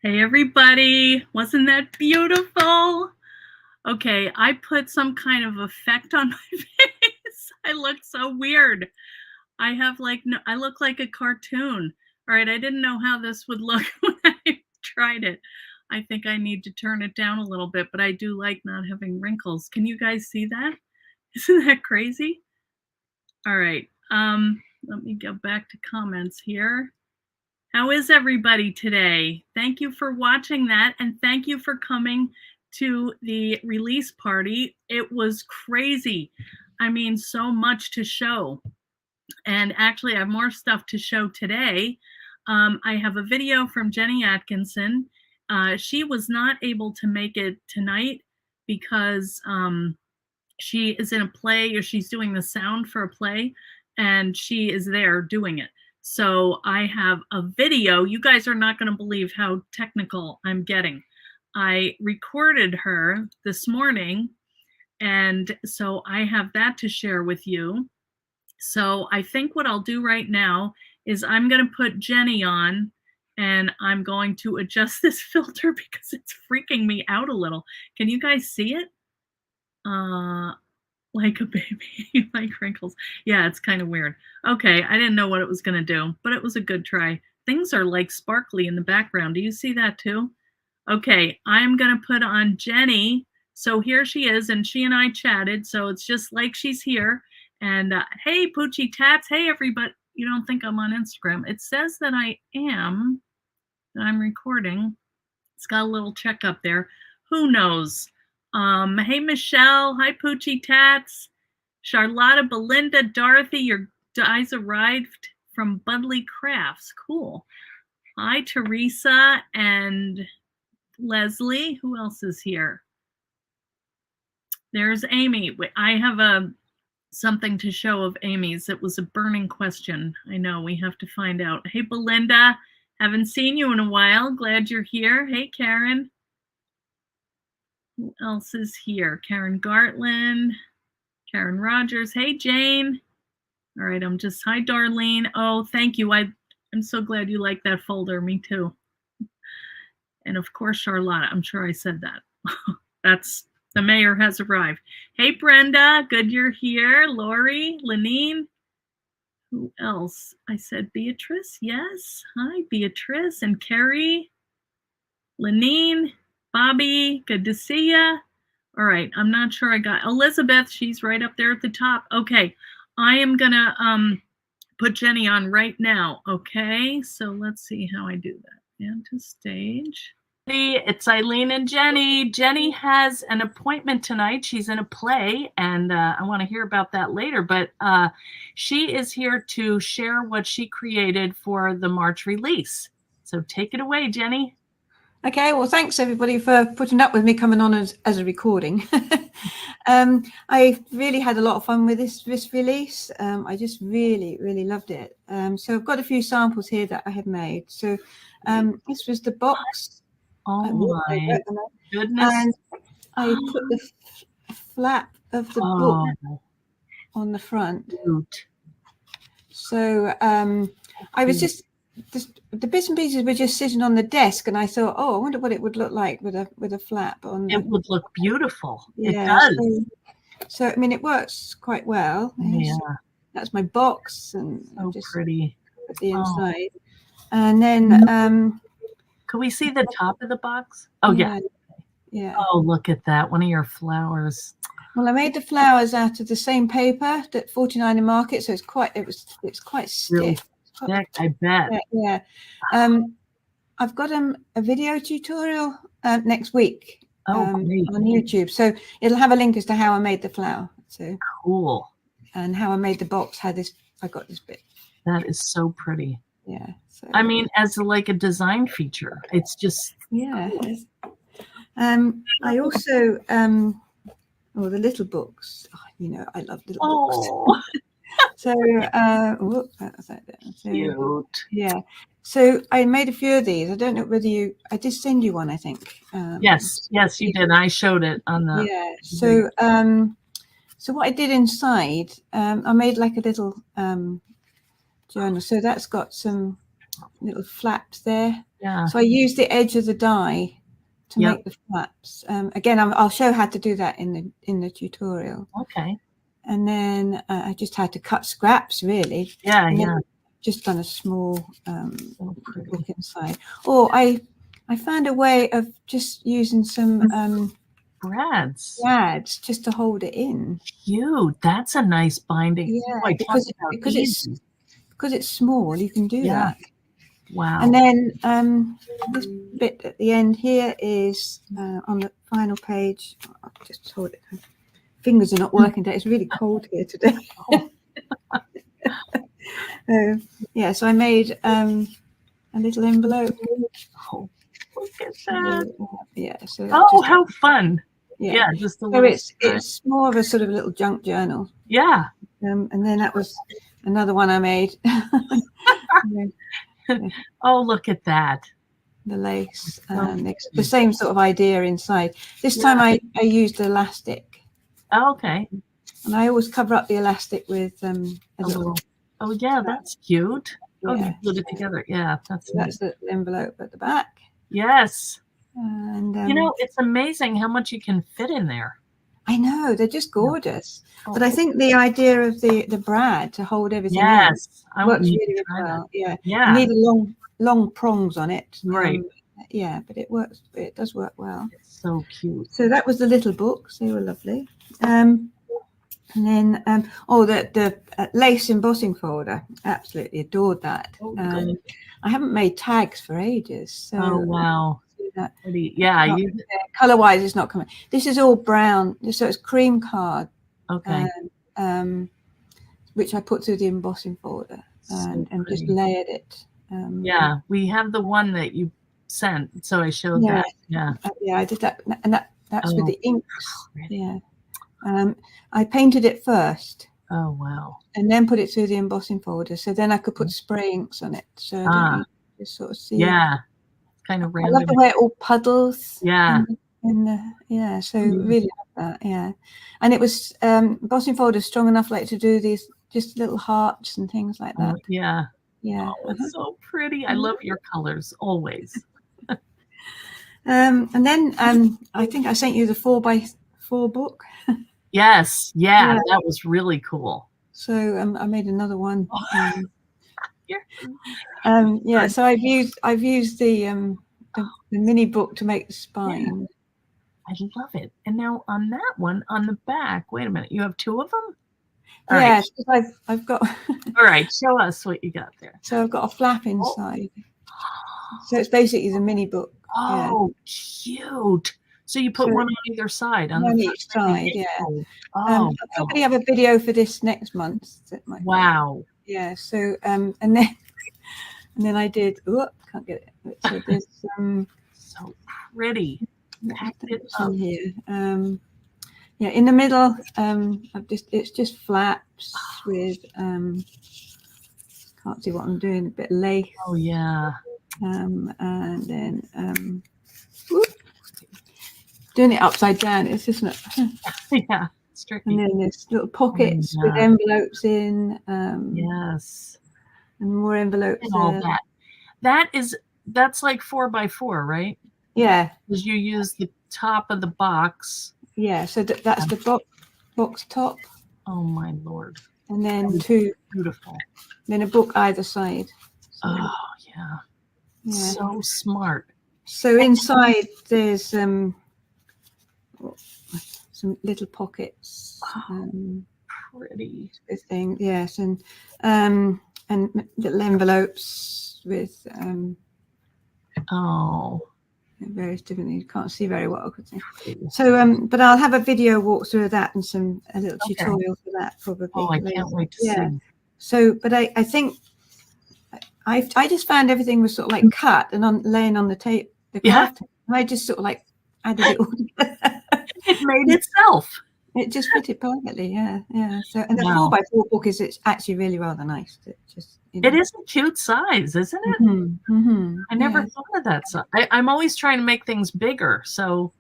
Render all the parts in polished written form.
Hey everybody, wasn't that beautiful? Okay, I put some kind of effect on my face. I look so weird. I have like, no, I look like a cartoon. All right, I didn't know how this would look when I tried it. I think I need to turn it down a little bit, but I do like not having wrinkles. Can you guys see that? Isn't that crazy? All right, let me go back to comments here. How is everybody today? Thank you for watching that, and thank you for coming to the release party. It was crazy. I mean, so much to show. And actually, I have more stuff to show today. I have a video from Jennie Atkinson. She was not able to make it tonight because she is in a play, or she's doing the sound for a play, and she is there doing it. So I have a video. You guys are not going to believe how technical I'm getting. I recorded her this morning, and so I have that to share with you. So I think what I'll do right now is I'm going to put Jennie on, and I'm going to adjust this filter because it's freaking me out a little. Can you guys see it? Like a baby, like wrinkles. Yeah, it's kind of weird. Okay, I didn't know what it was going to do, but it was a good try. Things are like sparkly in the background. Do you see that too? Okay, I'm going to put on Jennie. So here she is, and she and I chatted, so it's just like she's here. And hey, Poochie Tats. Hey, everybody. You don't think I'm on Instagram. It says that I am, that I'm recording. It's got a little check up there. Who knows? Hey, Michelle. Hi, Poochie Tats. Charlotta, Belinda, Dorothy, your guys arrived from Budley Crafts. Cool. Hi, Teresa and Leslie. Who else is here? There's Amy. I have something to show of Amy's. It was a burning question. I know, we have to find out. Hey, Belinda. Haven't seen you in a while. Glad you're here. Hey, Karen. Who else is here? Karen Gartland, Karen Rogers. Hey, Jane. All right, I'm just, hi, Darlene. Oh, thank you. I'm so glad you like that folder. Me too. And of course, Charlotta. I'm sure I said that. That's, the mayor has arrived. Hey, Brenda. Good you're here. Lori, Lenine. Who else? I said Beatrice. Yes. Hi, Beatrice and Carrie. Lenine. Bobby, good to see ya. All right, I'm not sure I got Elizabeth. She's right up there at the top. Okay, I am gonna put Jennie on right now. Okay, so let's see how I do that. And to stage. It's Eileen and Jennie. Jennie has an appointment tonight. She's in a play, and I want to hear about that later. But she is here to share what she created for the March release. So take it away, Jennie. Okay, well, thanks everybody for putting up with me coming on as a recording. I really had a lot of fun with this release. I just really loved it. So I've got a few samples here that I have made. So this was the box. Oh my goodness. And I put the flap of the book on the front. So I was just the bits and pieces were just sitting on the desk, and I thought, oh, I wonder what it would look like with a flap on. It would look beautiful. Yeah, it does. So I mean, it works quite well. Yeah, that's my box, and so just pretty at the inside. And then can we see the top of the box? Oh yeah. Oh, look at that, one of your flowers. Well, I made the flowers out of the same paper that 49 in Market, so it's quite stiff. Really thick, I bet. Yeah. I've got a video tutorial next week on YouTube, so it'll have a link as to how I made the flower. So cool. And how I made the box. I got this bit. That is so pretty. Yeah. So, I mean, as like a design feature, it's just I also the little books. Oh, you know, I love little books. So, cute. Yeah. So I made a few of these. I don't know whether I did send you one, I think. Yes, you did. I showed it on the. Yeah. So, so what I did inside, I made like a little journal. So that's got some little flaps there. Yeah. So I use the edge of the die to Yep. make the flaps. Again, I'll show how to do that in the tutorial. Okay. And then I just had to cut scraps, really. Yeah, and yeah. then just done a small So pretty. book inside. Or I found a way of just using some Brads. brads just to hold it in. Cute. That's a nice binding. Yeah, Boy, because easy. it's small, you can do that. Wow. And then this bit at the end here is on the final page. I'll just hold it. Fingers are not working today. It's really cold here today. Yeah, so I made a little envelope. Oh, look at that. Yeah. So Oh, how fun. Yeah, just a so little. it's more of a sort of little junk journal. Yeah. And then that was another one I made. Oh, look at that. The lace, the same sort of idea inside. This time I used elastic. Oh, okay. And I always cover up the elastic with a little. Oh, yeah, that's cute. Yeah. Oh, you put it together. Yeah, that's the envelope at the back. Yes. And you know, it's amazing how much you can fit in there. I know, they're just gorgeous. But I think the idea of the brad to hold everything in works really well. Yeah. You need a long prongs on it. Right. Yeah, but it works. It does work well. It's so cute. So that was the little books. They were lovely. And then the lace embossing folder. Absolutely adored that. I haven't made tags for ages. So oh wow. Yeah, color-wise, it's not coming. This is all brown, so it's cream card. Okay. Which I put through the embossing folder and just layered it. Yeah, we have the one that you sent, so I showed that. Yeah. I did that, and that's with the inks. Yeah. I painted it first. Oh wow. And then put it through the embossing folder, so then I could put spray inks on it. So I don't just sort of see. Yeah. Kind of random. I love the way it all puddles. Yeah. So really love that. Yeah. And it was embossing folder strong enough like to do these just little hearts and things like that. Yeah. Yeah. Oh, it's so pretty. I love your colors always. And then I think I sent you the 4x4 book. Yes. Yeah, that was really cool. So I made another one. So I've used the mini book to make the spine. I love it. And now on that one, on the back, wait a minute, you have two of them? Yes, I've got. All right, show us what you got there. So I've got a flap inside. So it's basically the mini book. Oh, cute. So you put one on either side. On each side, yeah. Oh, I'll probably have a video for this next month. Wow. Yeah. So and then I did. Oh, can't get it. So there's so pretty. Packed it up here. Yeah, in the middle, it's just flaps with can't see what I'm doing. A bit of lace. Oh yeah. And then doing it upside down. It's just not. Yeah. It's tricky. And then there's little pockets with envelopes in. Yes. And more envelopes. And all that. That's like 4x4, right? Yeah. Because you use the top of the box. Yeah. So that's the box top. Oh my Lord. And then two. Beautiful. Then a book either side. So, oh yeah. So smart. So inside there's some little pockets. Pretty. Thing. Yes, and little envelopes with various different things. You can't see very well. So but I'll have a video walk through of that and a little tutorial for that probably. Oh, I can't wait to see. So, but I think I just found everything was sort of like cut and laying on the tape. And I just sort of like added it all together. It made itself. It just fitted perfectly. Yeah. So, and the 4x4 book is actually really rather nice. It is a cute size, isn't it? I never thought of that size. I'm always trying to make things bigger. So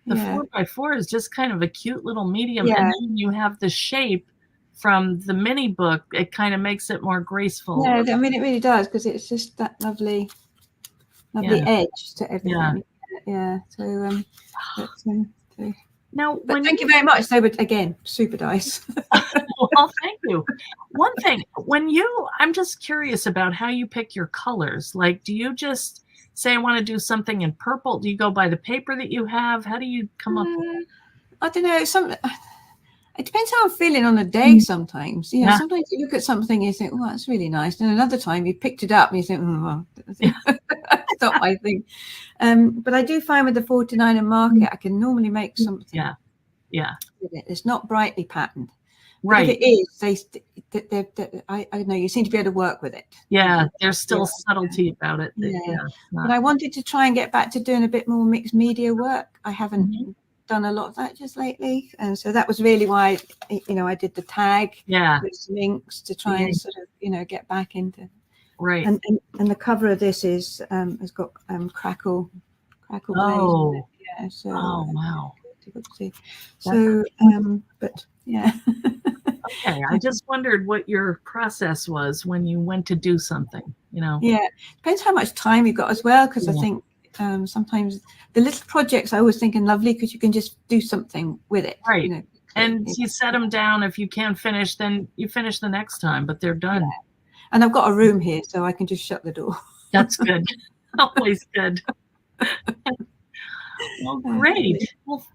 the 4x4 is just kind of a cute little medium. And then you have the shape from the mini book, it kind of makes it more graceful. Yeah, I mean, it really does, because it's just that lovely edge to everything. Yeah. So, now, but thank you very much. They were, again, super nice. Well, thank you. One thing, I'm just curious about how you pick your colors. Like, do you just say, I want to do something in purple? Do you go by the paper that you have? How do you come up with it? I don't know. It depends how I'm feeling on a day sometimes. You know, Yeah. sometimes you look at something and you think, oh, that's really nice. And another time you picked it up and you think, oh, well, that's not my thing. But I do find with the 49er market, I can normally make something. Yeah. With it. It's not brightly patterned. Right. But if it is, I don't know, you seem to be able to work with it. Yeah, there's still subtlety about it. But I wanted to try and get back to doing a bit more mixed media work. I haven't done a lot of that just lately, and so that was really why I did the tag with some links to try and sort of get back into and the cover of this is has got crackle glaze. Yeah, so wow, difficult to see. So but yeah. Okay, I just wondered what your process was when you went to do something. Yeah, depends how much time you've got as well, because I think sometimes the little projects I always think are lovely because you can just do something with it. Right. And you set them down. If you can't finish, then you finish the next time, but they're done. Yeah. And I've got a room here, so I can just shut the door. That's good. Always good. Well, great. Well,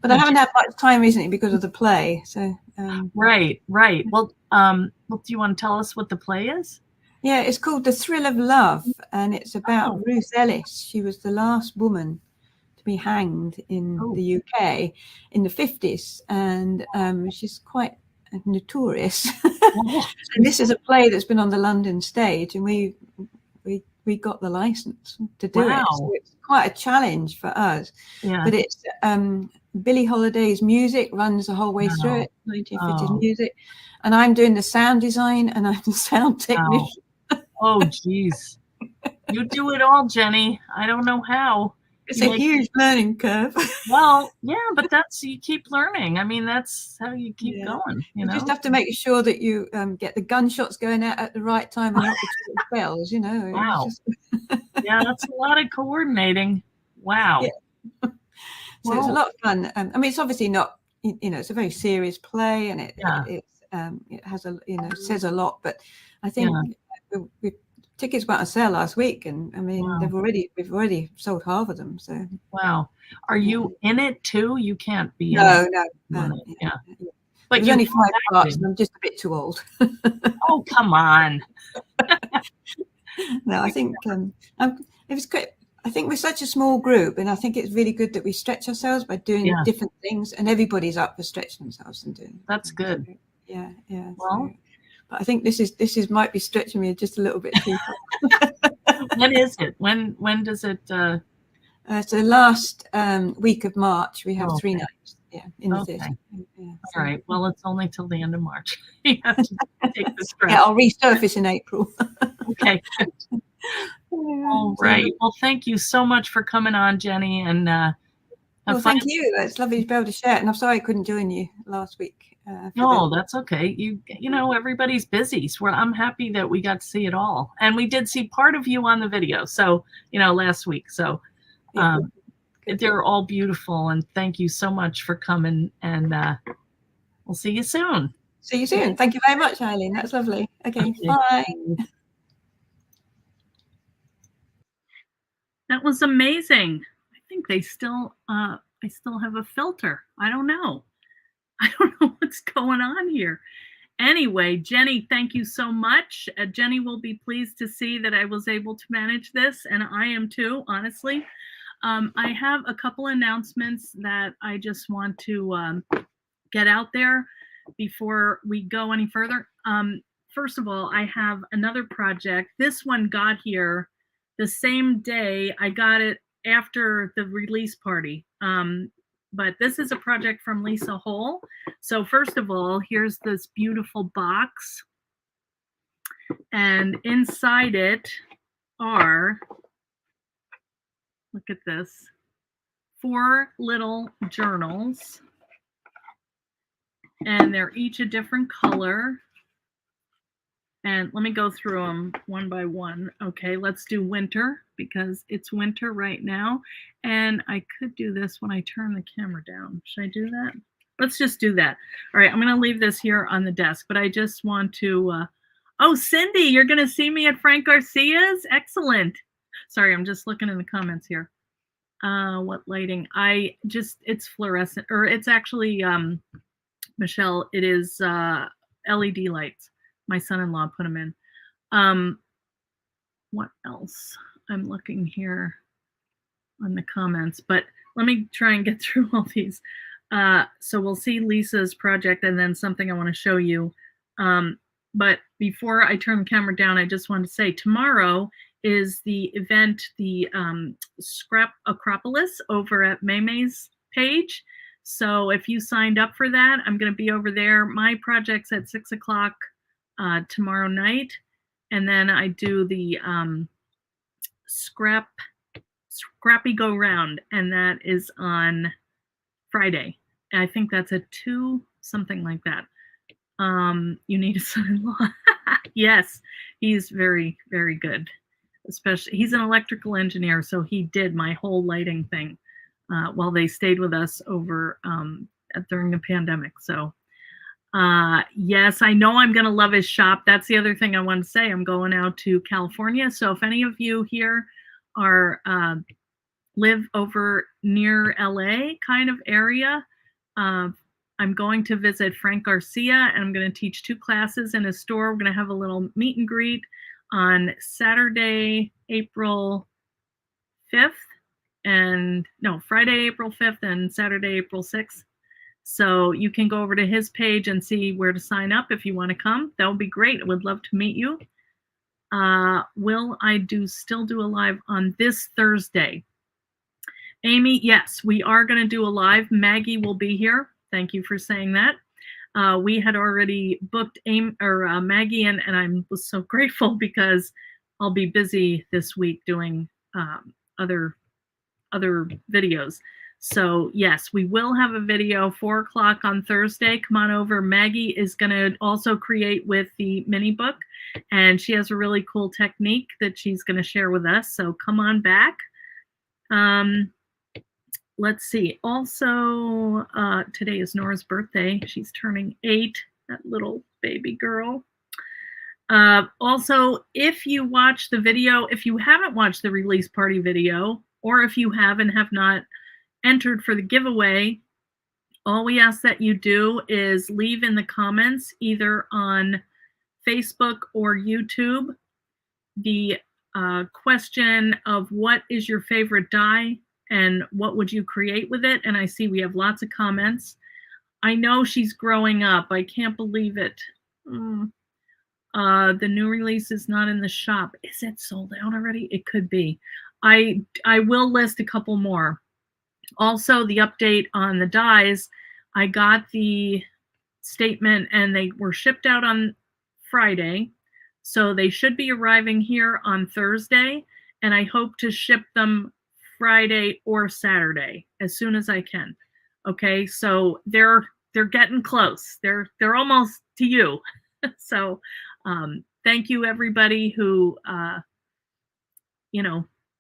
but I haven't had much time recently because of the play. So right. Well, do you want to tell us what the play is? Yeah, it's called The Thrill of Love, and it's about Ruth Ellis. She was the last woman to be hanged in the UK in the 50s, and she's quite notorious. And this is a play that's been on the London stage, and we got the license to do it. So it's quite a challenge for us. Yeah. But it's Billie Holiday's music runs the whole way through it, 1950s music, and I'm doing the sound design, and I'm the sound technician. Oh, geez. You do it all, Jenny. I don't know how. It's a huge learning curve. Well, yeah, but you keep learning. I mean, that's how you keep going. You just have to make sure that you get the gunshots going out at the right time and not between bells, Wow. Yeah, that's a lot of coordinating. Wow. Yeah. So it's a lot of fun. I mean, it's obviously not, it's a very serious play, and it has says a lot, but I think tickets went on sale last week, and I mean we've already sold half of them. So wow, are you in it too? You can't be. No. Yeah, but there's only 5 parts, and I'm just a bit too old. Oh, come on. No, I think it was great. I think we're such a small group, and I think it's really good that we stretch ourselves by doing different things, and everybody's up for stretching themselves and doing. That's good. So, yeah. Well. But I think this is might be stretching me just a little bit too far. When is it? When does it? So last week of March we have 3 nights. Yeah, in the theatre. Yeah, all right. Well, it's only till the end of March. You have to take the stress. Yeah, I'll resurface in April. Okay. All right. Well, thank you so much for coming on, Jenny. And well, thank you. It's lovely to be able to share it. And I'm sorry I couldn't join you last week. No, that's okay. You know, everybody's busy. So I'm happy that we got to see it all. And we did see part of you on the video. So, last week. So they're all beautiful. And thank you so much for coming. And we'll see you soon. See you soon. Thank you very much, Eileen. That's lovely. Okay. Bye. That was amazing. I think they still I still have a filter. I don't know what's going on here. Anyway, Jenny, thank you so much. Jenny will be pleased to see that I was able to manage this, and I am too, honestly. I have a couple announcements that I just want to get out there before we go any further. First of all, I have another project. This one got here the same day. I got it after the release party. But this is a project from Lisa Hull. So first of all, here's this beautiful box. And inside it are, look at this, 4 little journals. and they're each a different color. And let me go through them one by one. Okay, let's do winter because it's winter right now. And I could do this when I turn the camera down. Should I do that? Let's just do that. All right, I'm going to leave this here on the desk, but I just want to, oh, Cindy, you're going to see me at Frank Garcia's? Excellent. Sorry, I'm just looking in the comments here. What lighting? It's fluorescent, or it's actually, Michelle, it is LED lights. My son-in-law put them in. What else? I'm looking here on the comments, but let me try and get through all these. So we'll see Lisa's project and then something I want to show you. But before I turn the camera down, I just want to say tomorrow is the event, the Scrap Acropolis over at Maymay's page. So if you signed up for that, I'm going to be over there. My project's at 6 o'clock tomorrow night. And then I do the Scrappy Go Round, and that is on Friday. I think that's at 2, something like that. You need a son-in-law. Yes, he's very, very good. Especially, he's an electrical engineer, so he did my whole lighting thing while they stayed with us over during the pandemic. So yes, I know I'm going to love his shop. That's the other thing I want to say. I'm going out to California. So if any of you here are live over near LA kind of area, I'm going to visit Frank Garcia, and I'm going to teach 2 classes in his store. We're going to have a little meet and greet on Saturday, April 5th, and no, Friday, April 5th, and Saturday, April 6th. So you can go over to his page and see where to sign up if you want to come. That would be great. I would love to meet you. Will I still do a live on this Thursday? Amy, yes, we are going to do a live. Maggie will be here. Thank you for saying that. We had already booked Maggie, and I was so grateful because I'll be busy this week doing other videos. So yes, we will have a video 4 o'clock on Thursday. Come on over. Maggie is going to also create with the mini book, and she has a really cool technique that she's going to share with us. So come on back. Let's see. Also, today is Nora's birthday. She's turning 8, that little baby girl. Also, if you watch the video, if you haven't watched the release party video, or if you have not entered for the giveaway, all we ask that you do is leave in the comments, either on Facebook or YouTube, the question of what is your favorite die and what would you create with it. And I see we have lots of comments. I know she's growing up. I can't believe it. The new release is not in the shop. Is it sold out already? It could be. I will list a couple more. Also, the update on the dies, I got the statement and they were shipped out on Friday. So they should be arriving here on Thursday, and I hope to ship them Friday or Saturday as soon as I can. Okay, so they're getting close. They're almost to you. So thank you everybody who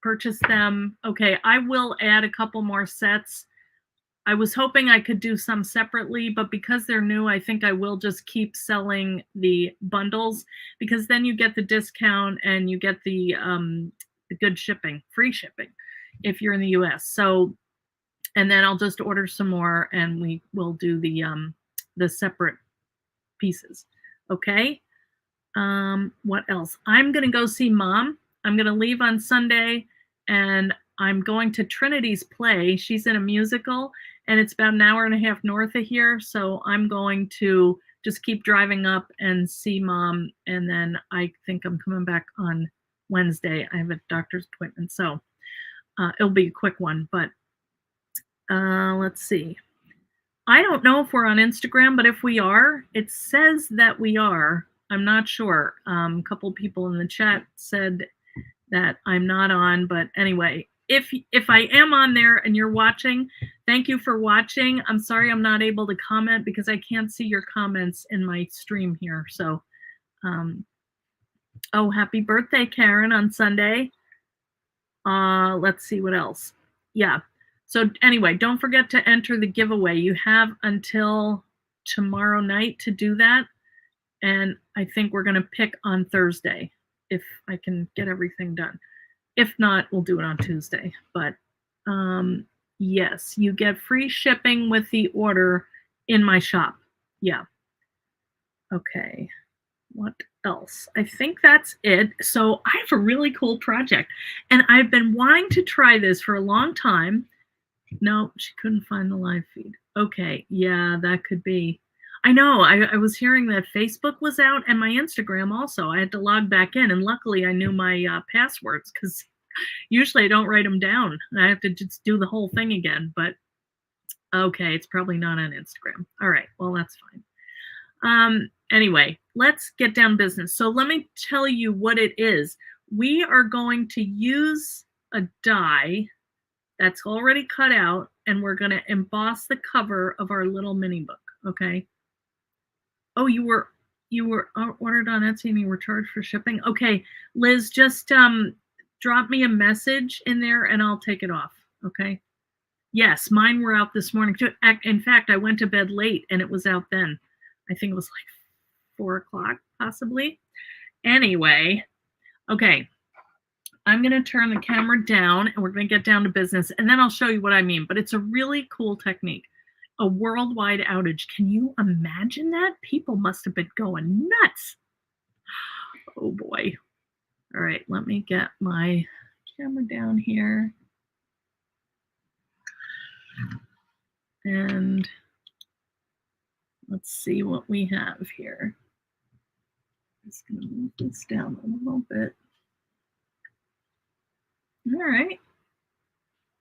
purchased them. Okay, I will add a couple more sets. I was hoping I could do some separately, but because they're new, I think I will just keep selling the bundles, because then you get the discount and you get the good shipping, free shipping, if you're in the US. So, and then I'll just order some more and we will do the separate pieces. Okay. What else? I'm going to go see Mom. I'm going to leave on Sunday, and I'm going to Trinity's play. She's in a musical, and it's about an hour and a half north of here. So I'm going to just keep driving up and see Mom. And then I think I'm coming back on Wednesday. I have a doctor's appointment. So it'll be a quick one, but let's see. I don't know if we're on Instagram, but if we are, it says that we are. I'm not sure. A couple people in the chat said that I'm not on, but anyway, if I am on there and you're watching, thank you for watching. I'm sorry I'm not able to comment because I can't see your comments in my stream here. So, oh, happy birthday, Karen, on Sunday. Let's see what else. Yeah. So anyway, don't forget to enter the giveaway. You have until tomorrow night to do that. And I think we're going to pick on Thursday if I can get everything done. If not, we'll do it on Tuesday. But yes, you get free shipping with the order in my shop. Yeah. Okay. What else? I think that's it. So I have a really cool project, and I've been wanting to try this for a long time. No, she couldn't find the live feed. Okay, yeah, that could be. I know, I was hearing that Facebook was out and my Instagram also. I had to log back in, and luckily I knew my passwords because usually I don't write them down. I have to just do the whole thing again, but okay, it's probably not on Instagram. All right, well, that's fine. Anyway, let's get down to business. So let me tell you what it is. We are going to use a die that's already cut out, and we're going to emboss the cover of our little mini book. Okay. Oh, you were ordered on Etsy and you were charged for shipping. Okay, Liz, just drop me a message in there and I'll take it off. Okay. Yes, mine were out this morning too. In fact, I went to bed late and it was out then. I think it was like 4 o'clock, possibly. Anyway, okay. I'm going to turn the camera down and we're going to get down to business, and then I'll show you what I mean. But it's a really cool technique. A worldwide outage. Can you imagine that? People must have been going nuts. Oh boy. All right, let me get my camera down here. And let's see what we have here. I'm just going to move this down a little bit. All right.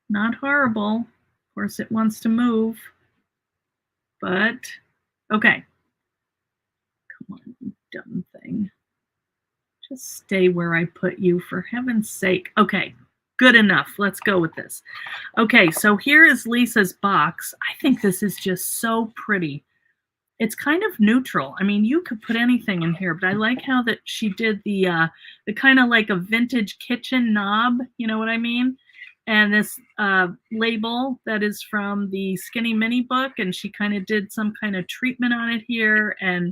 Not horrible. Of course, it wants to move. But, okay. Come on, you dumb thing. Just stay where I put you, for heaven's sake. Okay, good enough. Let's go with this. Okay, so here is Lisa's box. I think this is just so pretty. It's kind of neutral. I mean, you could put anything in here, but I like how that she did the kind of like a vintage kitchen knob. You know what I mean? And this label that is from the Skinny Mini book, and she kind of did some kind of treatment on it here, and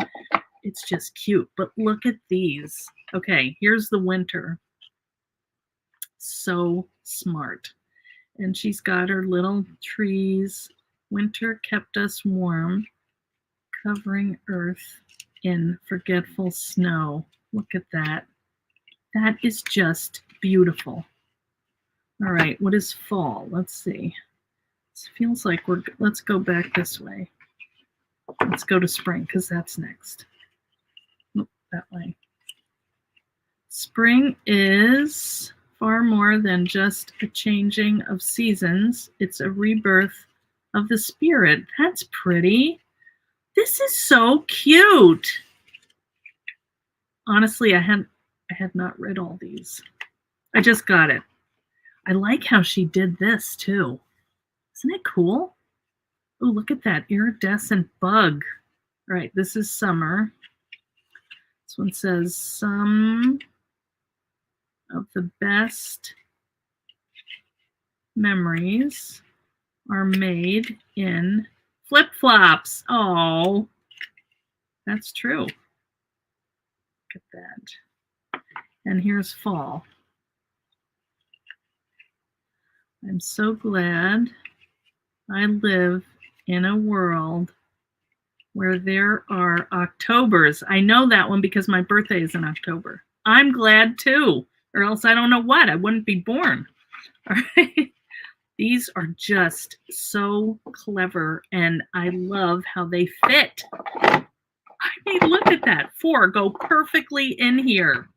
it's just cute. But look at these. Okay, here's the winter. So smart. And she's got her little trees. Winter kept us warm, covering earth in forgetful snow. Look at that. That is just beautiful. All right, what is fall? Let's see. This feels like let's go back this way. Let's go to spring because that's next. Oh, that way. Spring is far more than just a changing of seasons. It's a rebirth of the spirit. That's pretty. This is so cute. Honestly, I had not read all these. I just got it. I like how she did this too. Isn't it cool? Oh, look at that iridescent bug. All right, this is summer. This one says some of the best memories are made in flip-flops. Oh, that's true. Look at that. And here's fall. I'm so glad I live in a world where there are Octobers. I know that one because my birthday is in October. I'm glad too, or else I don't know what. I wouldn't be born. All right. These are just so clever, and I love how they fit. I mean, look at that. 4 go perfectly in here.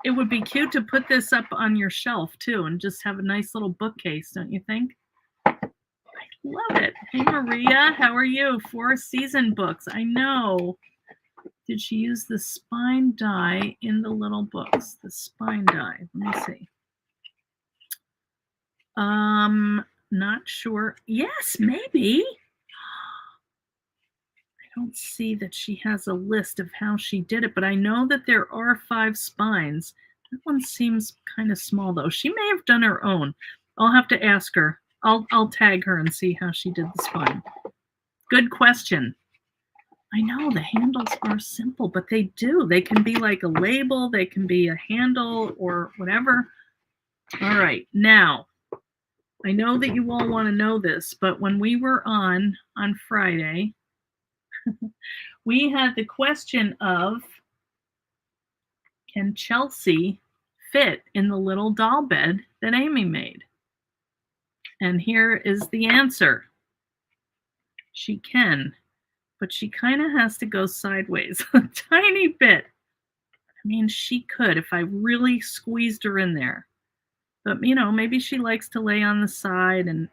It would be cute to put this up on your shelf too and just have a nice little bookcase, don't you think? I love it. Hey, Maria, how are you? 4 season books. I know. Did she use the spine die in the little books? The spine die. Let me see. not sure. Yes, maybe. I don't see that she has a list of how she did it, but I know that there are 5 spines. That one seems kind of small though. She may have done her own. I'll have to ask her. I'll tag her and see how she did the spine. Good question. I know the handles are simple, but they do. They can be like a label, they can be a handle or whatever. All right, now, I know that you all want to know this, but when we were on Friday, we had the question of, can Chelsea fit in the little doll bed that Amy made? And here is the answer. She can, but she kind of has to go sideways a tiny bit. I mean, she could if I really squeezed her in there. But, you know, maybe she likes to lay on the side and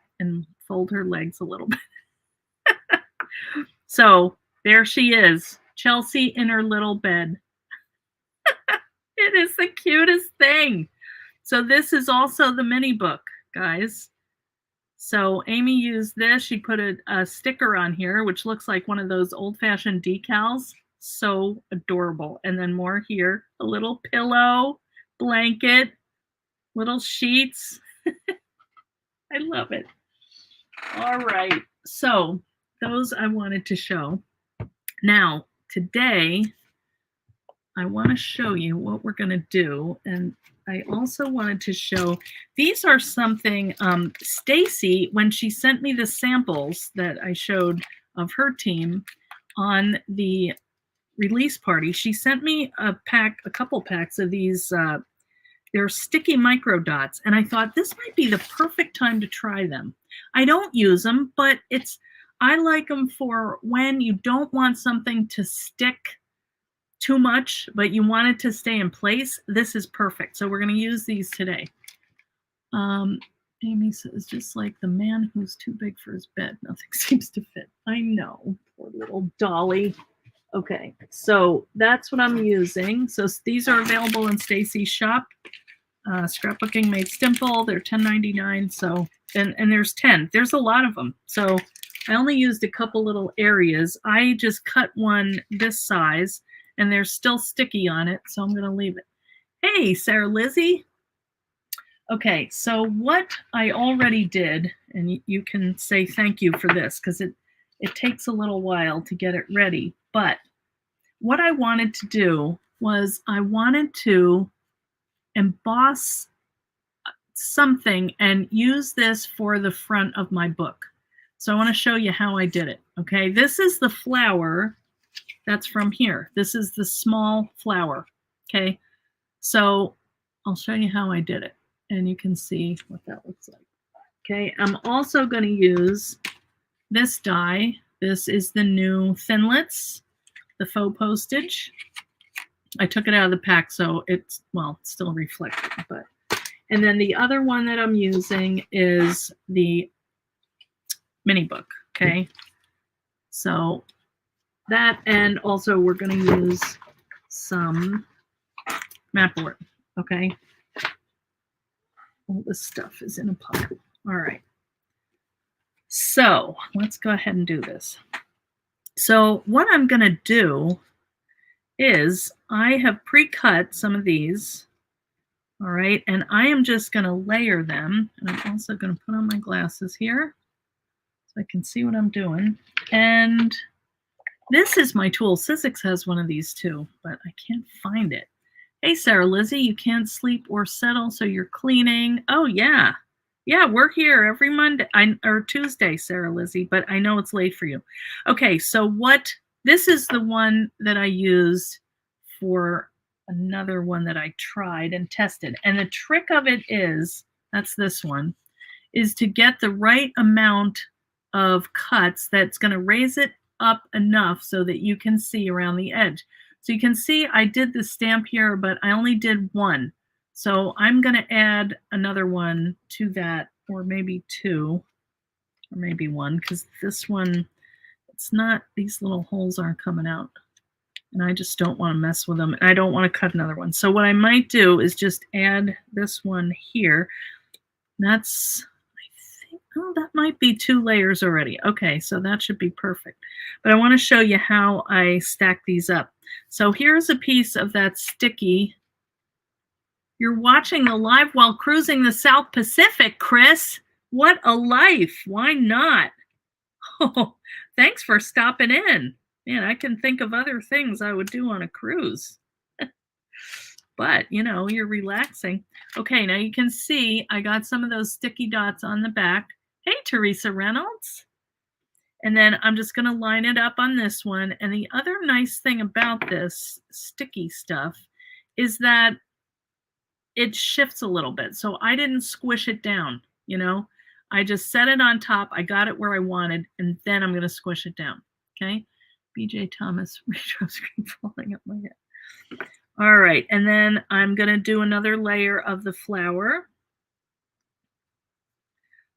fold her legs a little bit. So there she is, Chelsea in her little bed. It is the cutest thing. So this is also the mini book, guys. So Amy used this. She put a sticker on here, which looks like one of those old-fashioned decals. So adorable. And then more here, a little pillow, blanket, little sheets. I love it. All right. So those I wanted to show. Now, today, I want to show you what we're going to do. And I also wanted to show, these are something, Stacy, when she sent me the samples that I showed of her team on the release party, she sent me a couple packs of these, they're sticky micro dots. And I thought this might be the perfect time to try them. I don't use them, but I like them for when you don't want something to stick too much, but you want it to stay in place. This is perfect. So we're going to use these today. Amy says, just like the man who's too big for his bed, nothing seems to fit. I know, poor little dolly. Okay, so that's what I'm using. So these are available in Stacy's shop. Scrapbooking Made Simple. They're $10.99. So and there's 10. There's a lot of them. So I only used a couple little areas. I just cut one this size, and they're still sticky on it, so I'm going to leave it. Hey, Sarah Lizzie. Okay, so what I already did, and you can say thank you for this because it takes a little while to get it ready, but what I wanted to do was I wanted to emboss something and use this for the front of my book. So I want to show you how I did it, okay? This is the flower that's from here. This is the small flower, okay? So I'll show you how I did it, and you can see what that looks like. Okay, I'm also going to use this die. This is the new Thinlits, the faux postage. I took it out of the pack, so it's still reflecting. But and then the other one that I'm using is the mini book. Okay, so that, and also we're going to use some map board. Okay, all this stuff is in a pile. All right, so let's go ahead and do this. So what I'm going to do is I have pre-cut some of these. All right, and I am just going to layer them, and I'm also going to put on my glasses here so I can see what I'm doing. And this is my tool. Sizzix has one of these too, but I can't find it. Hey, Sarah Lizzie, you can't sleep or settle, so you're cleaning. Oh, yeah. Yeah, we're here every Monday or Tuesday, Sarah Lizzie, but I know it's late for you. Okay, so this is the one that I used for another one that I tried and tested. And the trick of it is, that's this one, is to get the right amount of cuts that's going to raise it up enough so that you can see around the edge. So you can see I did the stamp here, but I only did one. So I'm going to add another one to that, or maybe two, or maybe one, because this one, it's not, these little holes aren't coming out. And I just don't want to mess with them. I don't want to cut another one. So what I might do is just add this one here. That's, I think Oh, that might be 2 layers already. Okay, so that should be perfect. But I want to show you how I stack these up. So here's a piece of that sticky. You're watching the live while cruising the South Pacific, Chris. What a life. Why not? Oh, thanks for stopping in. Man, I can think of other things I would do on a cruise. But, you know, you're relaxing. Okay, now you can see I got some of those sticky dots on the back. Hey, Teresa Reynolds. And then I'm just going to line it up on this one. And the other nice thing about this sticky stuff is that it shifts a little bit. So I didn't squish it down, you know. I just set it on top. I got it where I wanted, and then I'm going to squish it down. Okay. BJ Thomas retro screen falling up my head. All right. And then I'm going to do another layer of the flower.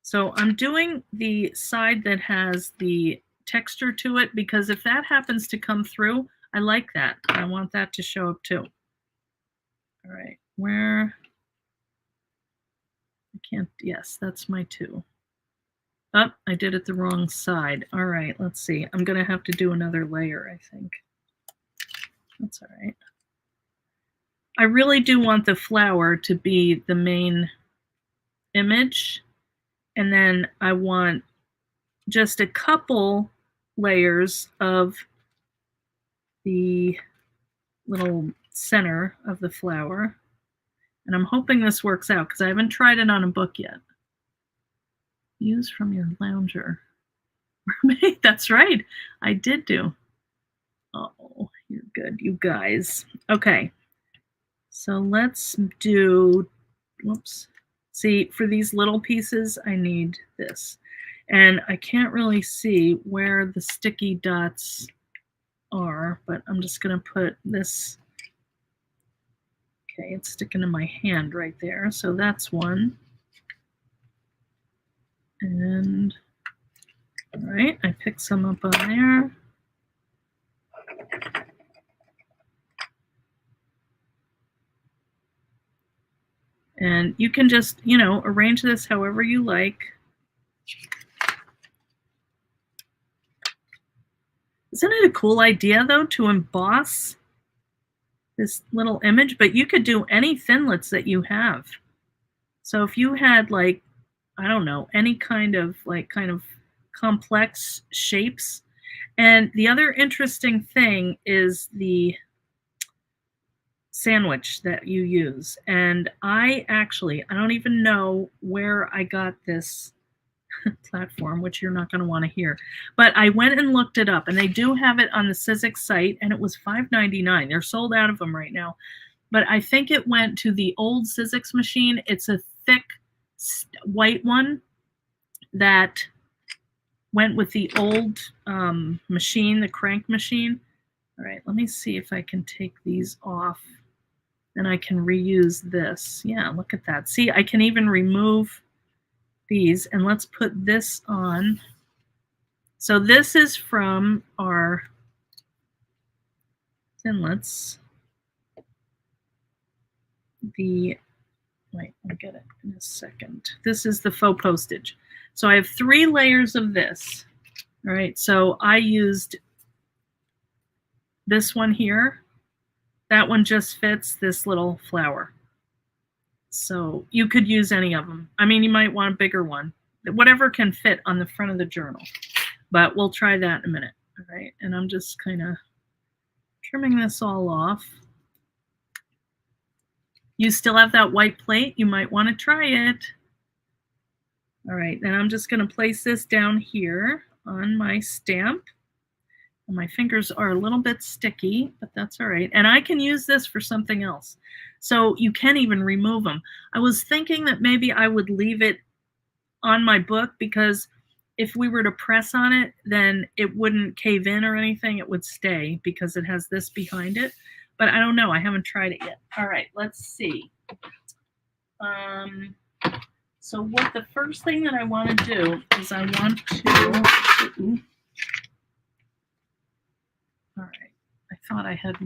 So I'm doing the side that has the texture to it, because if that happens to come through, I like that. I want that to show up too. All right. Where? I can't. Yes, that's my 2. Oh, I did it the wrong side. All right, let's see. I'm going to have to do another layer, I think. That's all right. I really do want the flower to be the main image. And then I want just a couple layers of the little center of the flower. And I'm hoping this works out because I haven't tried it on a book yet. Use from your lounger. That's right. I did do. Oh, you're good, you guys. Okay. So let's do, whoops. See, for these little pieces, I need this. And I can't really see where the sticky dots are, but I'm just going to put this. Okay, it's sticking to my hand right there. So that's one. And all right, I picked some up on there. And you can just, you know, arrange this however you like. Isn't it a cool idea, though, to emboss this little image? But you could do any thinlits that you have. So if you had, like, I don't know, any kind of complex shapes. And the other interesting thing is the sandwich that you use. And I don't even know where I got this platform, which you're not going to want to hear. But I went and looked it up, and they do have it on the Sizzix site, and it was $5.99. They're sold out of them right now. But I think it went to the old Sizzix machine. It's a thick white one that went with the old machine, the crank machine. All right, let me see if I can take these off. Then I can reuse this. Yeah, look at that. See, I can even remove these, and let's put this on. So this is from our thinlits. Wait, I'll get it in a second. This is the faux postage. So I have 3 layers of this. All right, so I used this one here. That one just fits this little flower. So you could use any of them. I mean, you might want a bigger one. Whatever can fit on the front of the journal. But we'll try that in a minute. All right, and I'm just kind of trimming this all off. You still have that white plate. You might want to try it. All right, then I'm just going to place this down here on my stamp. And my fingers are a little bit sticky, but that's all right. And I can use this for something else. So you can even remove them. I was thinking that maybe I would leave it on my book, because if we were to press on it, then it wouldn't cave in or anything. It would stay because it has this behind it. But I don't know. I haven't tried it yet. All right, let's see. So what the first thing that I want to do is I want to... All right. I thought I had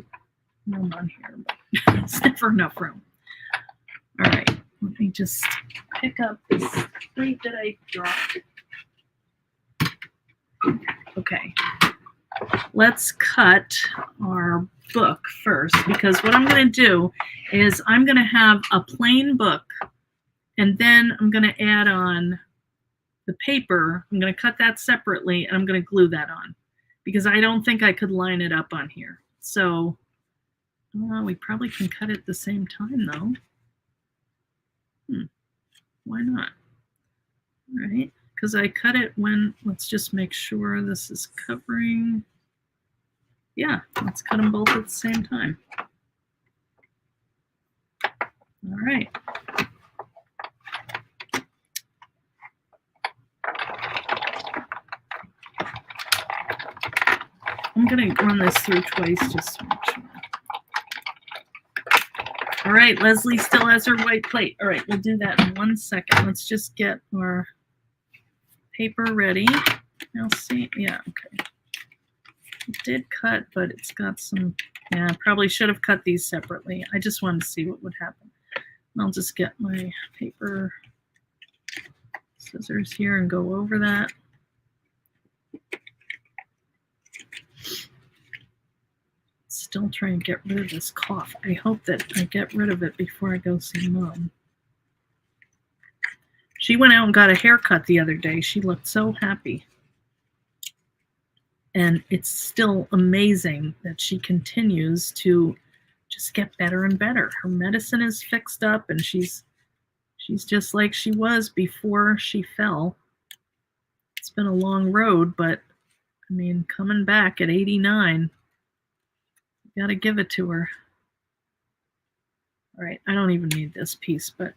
room on here, but it's never enough room. All right. Let me just pick up this plate that I dropped. Okay, let's cut our book first, because what I'm going to do is I'm going to have a plain book, and then I'm going to add on the paper. I'm going to cut that separately, and I'm going to glue that on, because I don't think I could line it up on here. So we probably can cut it at the same time, though. Why not? All right, because I cut it when, let's just make sure this is covering. Yeah, let's cut them both at the same time. All right. I'm going to run this through twice just to make sure. All right, Leslie still has her white plate. All right, we'll do that in 1 second. Let's just get our paper ready. Now see, yeah, okay. It did cut, but it's got some, yeah, I probably should have cut these separately. I just wanted to see what would happen. I'll just get my paper scissors here and go over that. Still trying to get rid of this cough. I hope that I get rid of it before I go see Mom. She went out and got a haircut the other day. She looked so happy. And it's still amazing that she continues to just get better and better. Her medicine is fixed up, and she's just like she was before she fell. It's been a long road, but I mean, coming back at 89, you gotta give it to her. All right, I don't even need this piece, but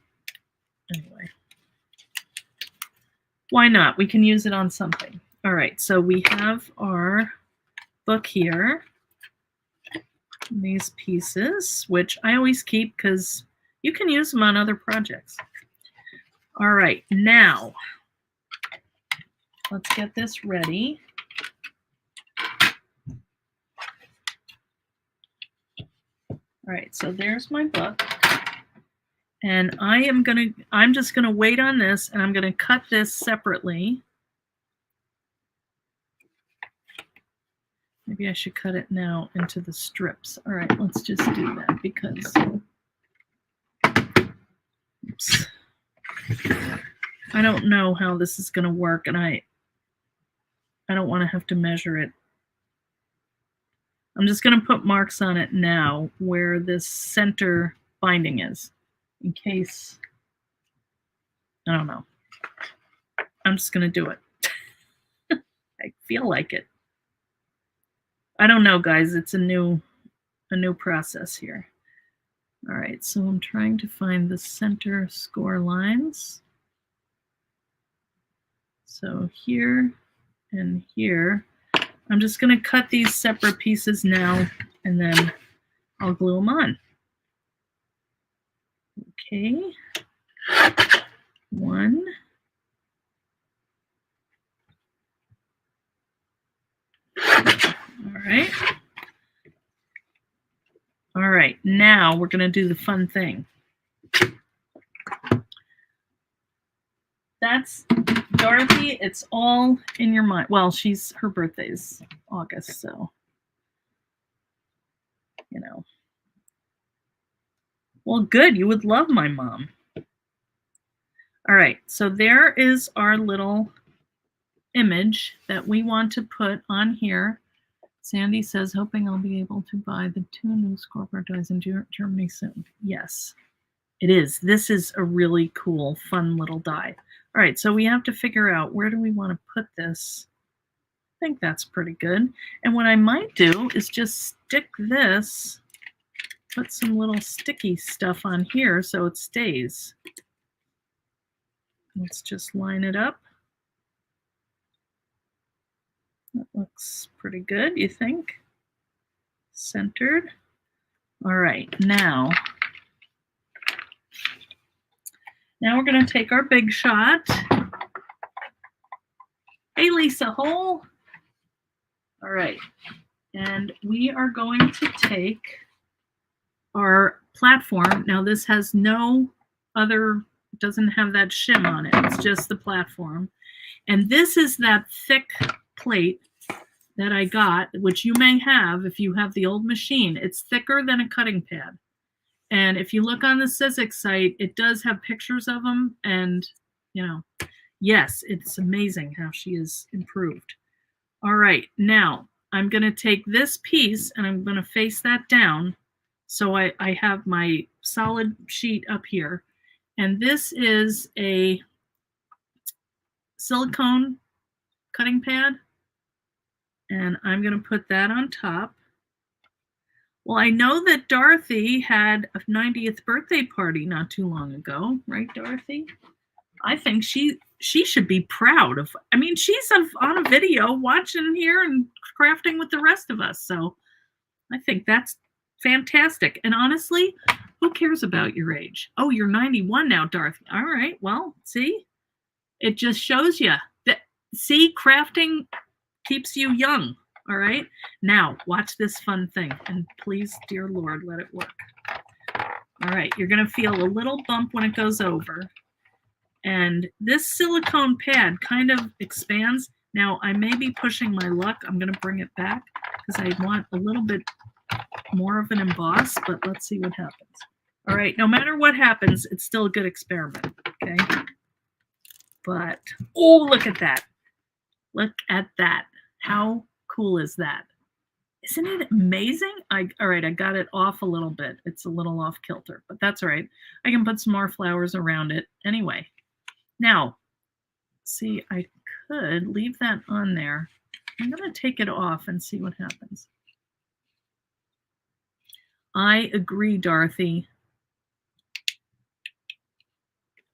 anyway. Why not? We can use it on something. All right, so we have our book here. These pieces, which I always keep because you can use them on other projects. All right, now let's get this ready. All right, so there's my book. And I'm just gonna wait on this, and I'm gonna cut this separately. Maybe I should cut it now into the strips. All right, let's just do that because, oops. I don't know how this is gonna work, and I don't wanna have to measure it. I'm just gonna put marks on it now where this center binding is, in case, I don't know. I'm just gonna do it. I feel like it. I don't know, guys. It's a new process here. All right, so I'm trying to find the center score lines. So here and here. I'm just going to cut these separate pieces now, and then I'll glue them on. Okay. 1. All right. All right, now we're going to do the fun thing. That's Dorothy. It's all in your mind. Well, her birthday's August, so, you know. Well, good. You would love my mom. All right, so there is our little image that we want to put on here. Sandy says, hoping I'll be able to buy the 2 new scoreboard dies in Germany soon. Yes, it is. This is a really cool, fun little die. All right, so we have to figure out where do we want to put this. I think that's pretty good. And what I might do is just stick this, put some little sticky stuff on here so it stays. Let's just line it up. That looks pretty good, you think? Centered. All right, now we're going to take our big shot. Hey, Lisa Hull. All right, and we are going to take our platform. Now, this has no other It doesn't have that shim on it. It's just the platform. And this is that thick plate that I got, which you may have if you have the old machine. It's thicker than a cutting pad. And if you look on the Sizzix site, it does have pictures of them. And, you know, yes, it's amazing how she is improved. All right, now I'm going to take this piece and I'm going to face that down. So I have my solid sheet up here. And this is a silicone cutting pad. And I'm going to put that on top. Well, I know that Dorothy had a 90th birthday party not too long ago, right, Dorothy? I think she should be proud of, I mean, she's on a video watching here and crafting with the rest of us. So I think that's fantastic. And honestly, who cares about your age? Oh, you're 91 now, Dorothy. All right, well, see, it just shows you that, see, crafting keeps you young. All right, now watch this fun thing, and please, dear Lord, let it work. All right, you're gonna feel a little bump when it goes over, and this silicone pad kind of expands. Now I may be pushing my luck. I'm gonna bring it back because I want a little bit more of an emboss, but let's see what happens. All right, no matter what happens, it's still a good experiment, okay? But, oh, look at that. Look at that. How cool is that? Isn't it amazing? All right, I got it off a little bit. It's a little off kilter, but that's all right. I can put some more flowers around it anyway. Now, see, I could leave that on there. I'm going to take it off and see what happens. I agree, Dorothy.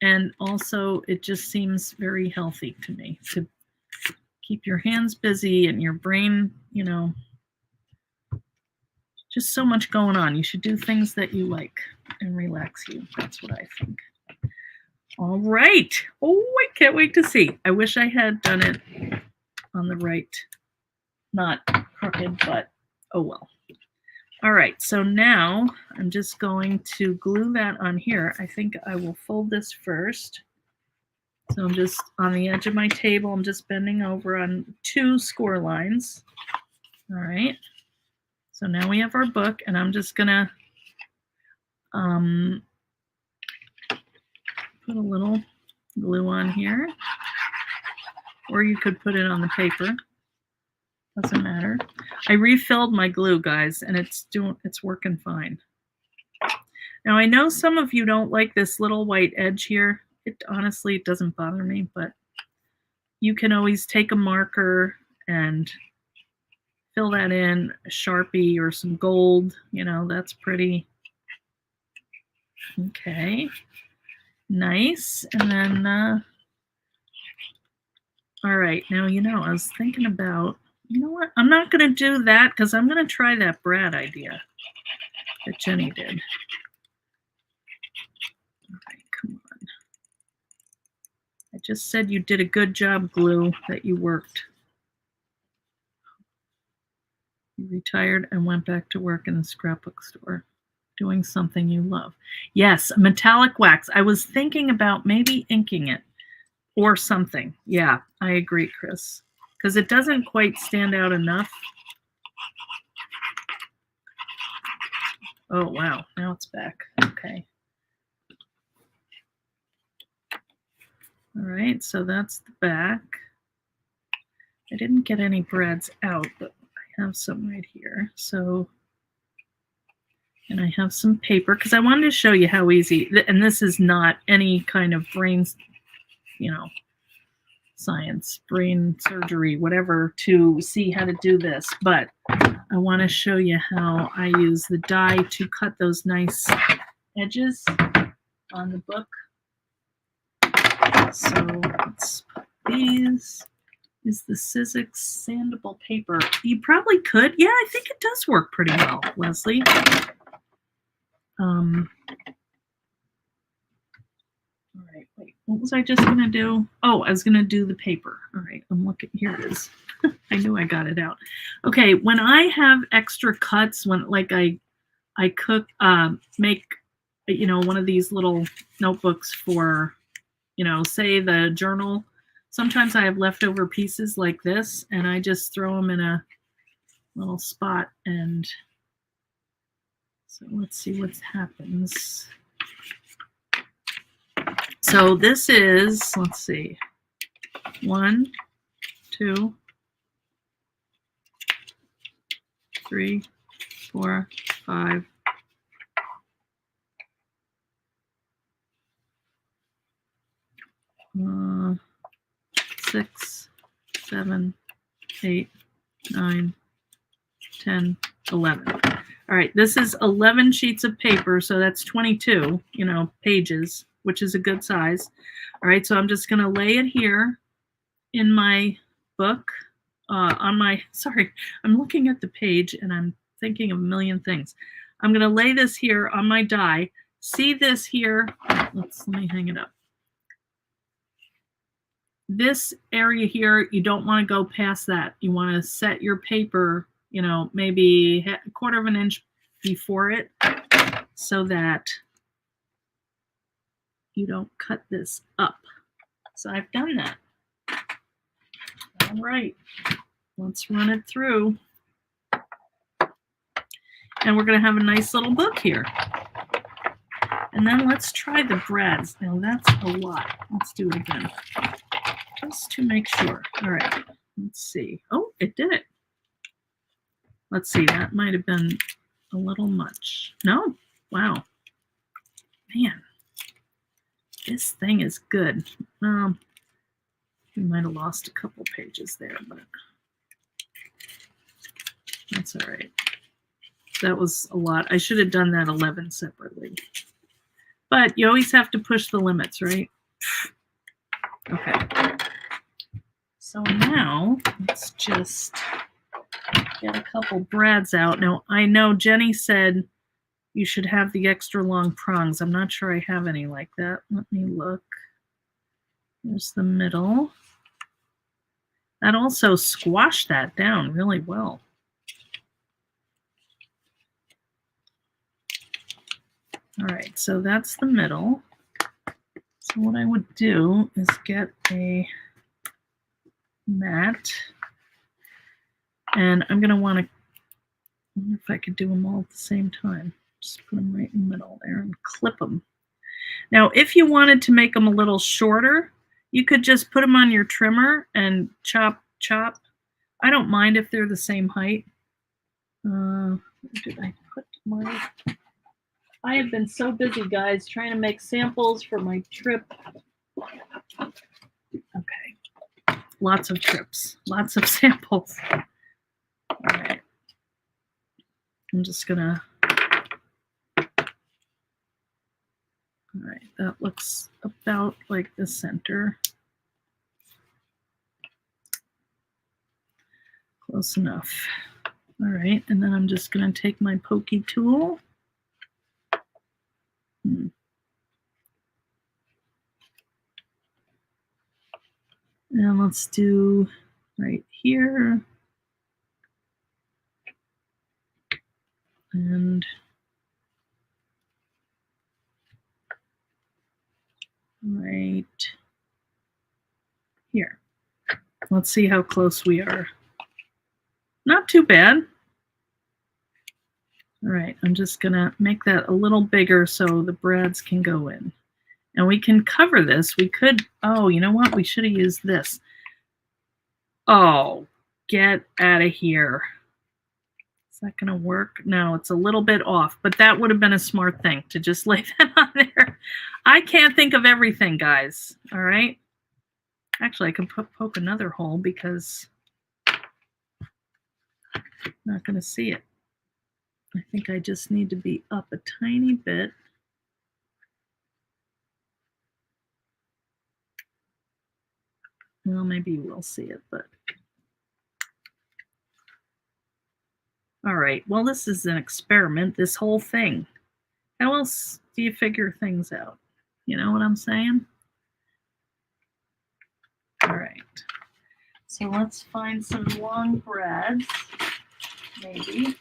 And also, it just seems very healthy to me to keep your hands busy and your brain, you know, just so much going on. You should do things that you like and relax you. That's what I think. All right. Oh, I can't wait to see. I wish I had done it on the right, not crooked, but oh well. All right, so now I'm just going to glue that on here. I think I will fold this first. So I'm just on the edge of my table. I'm just bending over on 2 score lines. All right. So now we have our book, and I'm just gonna put a little glue on here, or you could put it on the paper. Doesn't matter. I refilled my glue, guys, and it's working fine. Now I know some of you don't like this little white edge here. Honestly, it doesn't bother me, but you can always take a marker and fill that in, a Sharpie or some gold, you know, that's pretty. Okay, nice. And then, all right, now, you know, I was thinking about, you know what, I'm not going to do that because I'm going to try that Brad idea that Jenny did. All right, come on. I just said you did a good job, glue, that you worked. You retired and went back to work in the scrapbook store, doing something you love. Yes, metallic wax. I was thinking about maybe inking it or something. Yeah, I agree, Chris, because it doesn't quite stand out enough. Oh, wow. Now it's back. Okay. All right, so that's the back. I didn't get any brads out, but I have some right here. So, and I have some paper because I wanted to show you how easy, and this is not any kind of brain, you know, science, brain surgery, whatever, to see how to do this. But I want to show you how I use the die to cut those nice edges on the book. So let's put these. Is the Sizzix sandable paper? You probably could. Yeah, I think it does work pretty well, Leslie. All right, wait, what was I just going to do? Oh, I was going to do the paper. All right, I'm looking. Here it is. I knew I got it out. Okay, when I have extra cuts, when like I cook, make you know, one of these little notebooks for, you know, say the journal. Sometimes I have leftover pieces like this, and I just throw them in a little spot. And so let's see what happens. So this is, let's see, 1, 2, 3, 4, 5. 6, 7, 8, 9, 10, 11. All right, this is 11 sheets of paper, so that's 22, you know, pages, which is a good size. All right, so I'm just going to lay it here in my book. Sorry, I'm looking at the page and I'm thinking of a million things. I'm going to lay this here on my die. See this here? Let me hang it up. This area here, you don't want to go past that. You want to set your paper, you know, maybe a quarter of an inch before it so that you don't cut this up. So I've done that. All right, let's run it through. And we're going to have a nice little book here. And then let's try the brads. Now that's a lot. Let's do it again, just to make sure. All right, let's see. Oh, it did it. Let's see, that might have been a little much. No, wow. Man, this thing is good. We might have lost a couple pages there, but that's all right. That was a lot. I should have done that 11 separately. But you always have to push the limits, right? Okay. So now let's just get a couple brads out. Now I know Jenny said you should have the extra long prongs. I'm not sure I have any like that. Let me look. There's the middle. That also squashed that down really well. All right, so that's the middle. So what I would do is get a mat, and I'm going to want to, I wonder if I could do them all at the same time. Just put them right in the middle there and clip them. Now, if you wanted to make them a little shorter, you could just put them on your trimmer and chop. I don't mind if they're the same height. Where did I put my... I have been so busy, guys, trying to make samples for my trip. Okay. Lots of trips. Lots of samples. All right. I'm just going to... All right, that looks about like the center. Close enough. All right, and then I'm just going to take my pokey tool. And let's do right here. And right here. Let's see how close we are. Not too bad. All right, I'm just gonna make that a little bigger so the brads can go in. And we can cover this. We could, oh, you know what? We should have used this. Oh, get out of here. Is that gonna work? No, it's a little bit off, but that would have been a smart thing to just lay that on there. I can't think of everything, guys, all right? Actually, I can poke another hole because I'm not gonna see it. I think I just need to be up a tiny bit. Well, maybe you will see it, but. All right, well, this is an experiment, this whole thing. How else do you figure things out? You know what I'm saying? All right, so let's find some long brads, maybe.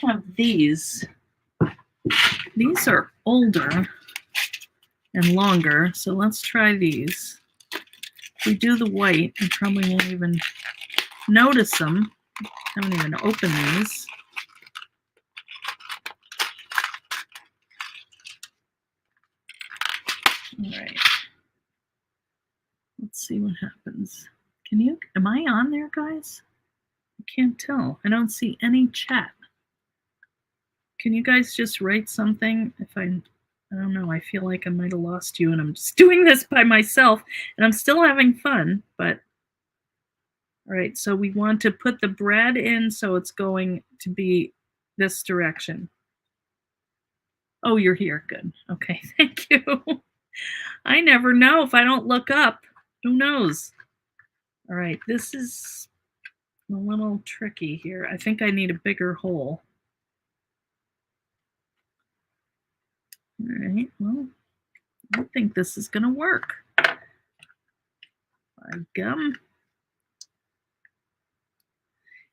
have these. These are older and longer, so let's try these. If we do the white, I probably won't even notice them. I haven't even opened these. All right. Let's see what happens. Am I on there, guys? I can't tell. I don't see any chat. Can you guys just write something? I don't know, I feel like I might have lost you and I'm just doing this by myself and I'm still having fun, but all right, so we want to put the bread in so it's going to be this direction. Oh, you're here, good. Okay, thank you. I never know if I don't look up. Who knows? All right, this is a little tricky here. I think I need a bigger hole. All right, well, I think this is going to work. By gum.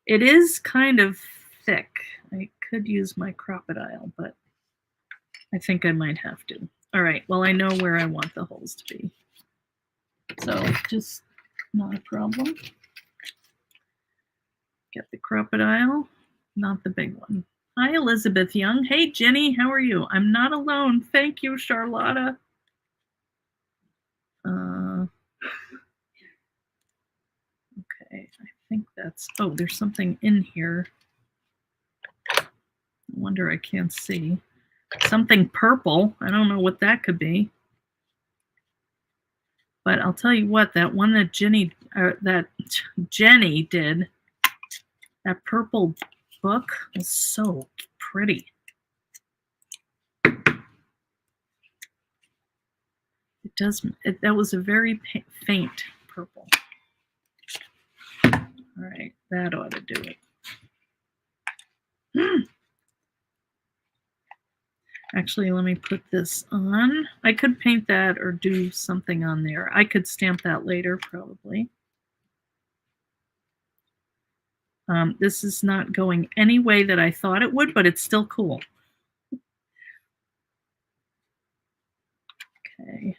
It is kind of thick. I could use my crocodile, but I think I might have to. All right, well, I know where I want the holes to be. So just not a problem. Get the crocodile, not the big one. Hi, Elizabeth Young. Hey, Jenny, how are you? I'm not alone. Thank you, Charlotta. Okay, I think that's, oh, there's something in here. I wonder, I can't see. Something purple. I don't know what that could be. But I'll tell you what, that one that Jenny did, that purple book was so pretty. That was a very faint purple. All right, that ought to do it. Actually, let me put this on. I could paint that or do something on there. I could stamp that later, probably. This is not going any way that I thought it would, but it's still cool. Okay.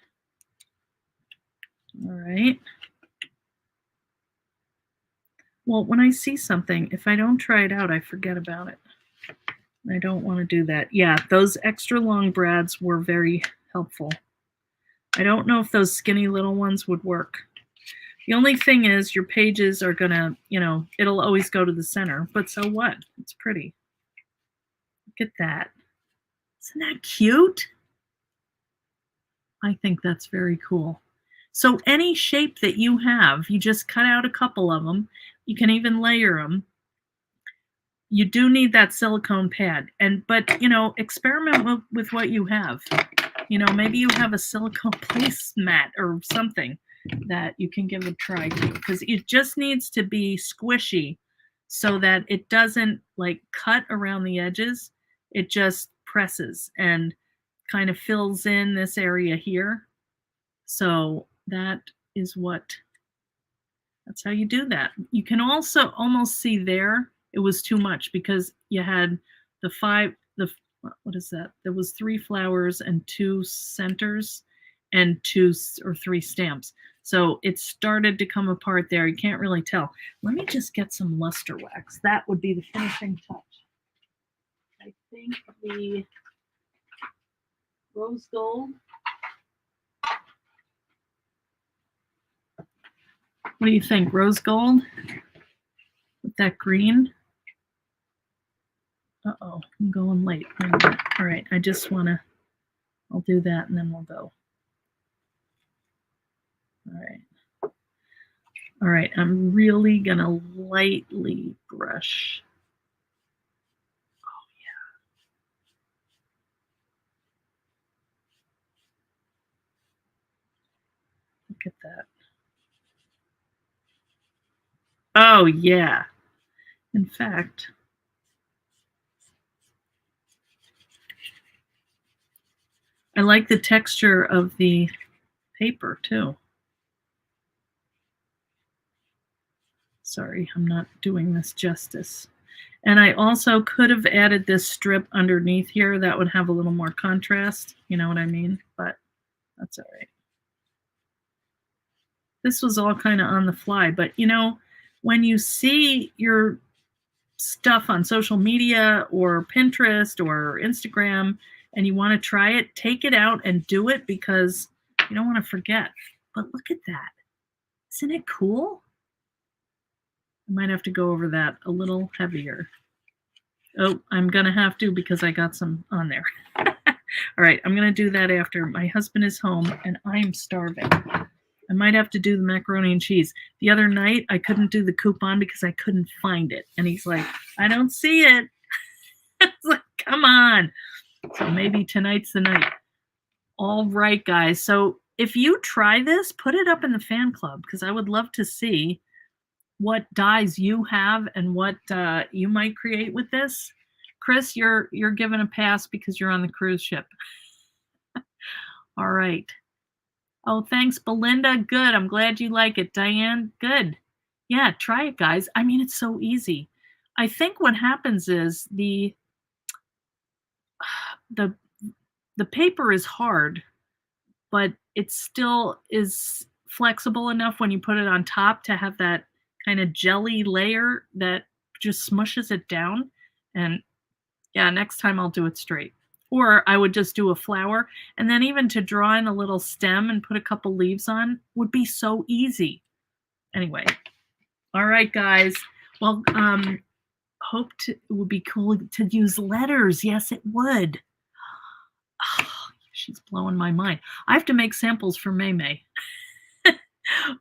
All right. Well, when I see something, if I don't try it out, I forget about it. I don't want to do that. Yeah, those extra long brads were very helpful. I don't know if those skinny little ones would work. The only thing is your pages are going to, it'll always go to the center, but so what? It's pretty. Look at that. Isn't that cute? I think that's very cool. So any shape that you have, you just cut out a couple of them. You can even layer them. You do need that silicone pad, but experiment with what you have. Maybe you have a silicone placemat or something that you can give a try to, because it just needs to be squishy so that it doesn't like cut around the edges. It just presses and kind of fills in this area here. So that's how you do that. You can also almost see there, it was too much because you had what is that? There was 3 flowers and 2 centers and 2 or 3 stamps. So it started to come apart there. You can't really tell. Let me just get some luster wax. That would be the finishing touch. I think the rose gold. What do you think? Rose gold with that green? Uh-oh, I'm going late. All right, I'll do that and then we'll go. All right, I'm really gonna lightly brush. Oh yeah. Look at that. Oh yeah. In fact, I like the texture of the paper too. Sorry, I'm not doing this justice. And I also could have added this strip underneath here. That would have a little more contrast. You know what I mean? But that's all right. This was all kind of on the fly. But, you know, when you see your stuff on social media or Pinterest or Instagram and you want to try it, take it out and do it because you don't want to forget. But look at that. Isn't it cool? I might have to go over that a little heavier. Oh, I'm going to have to because I got some on there. All right, I'm going to do that after my husband is home and I'm starving. I might have to do the macaroni and cheese. The other night, I couldn't do the coupon because I couldn't find it. And he's like, I don't see it. I was like, come on. So maybe tonight's the night. All right, guys. So if you try this, put it up in the fan club because I would love to see what dies you have and what you might create with this. Chris, you're given a pass because you're on the cruise ship. All right. Oh, thanks, Belinda. Good. I'm glad you like it. Diane, good. Yeah, try it, guys. I mean, it's so easy. I think what happens is the paper is hard, but it still is flexible enough when you put it on top to have that kind of jelly layer that just smushes it down. And yeah, next time I'll do it straight. Or I would just do a flower. And then even to draw in a little stem and put a couple leaves on would be so easy. Anyway. All right, guys. Well, it would be cool to use letters. Yes, it would. Oh, she's blowing my mind. I have to make samples for May.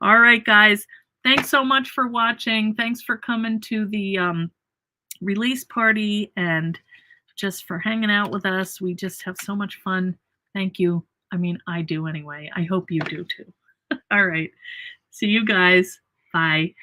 All right, guys. Thanks so much for watching. Thanks for coming to the release party and just for hanging out with us. We just have so much fun. Thank you. I mean, I do anyway. I hope you do too. All right. See you guys. Bye.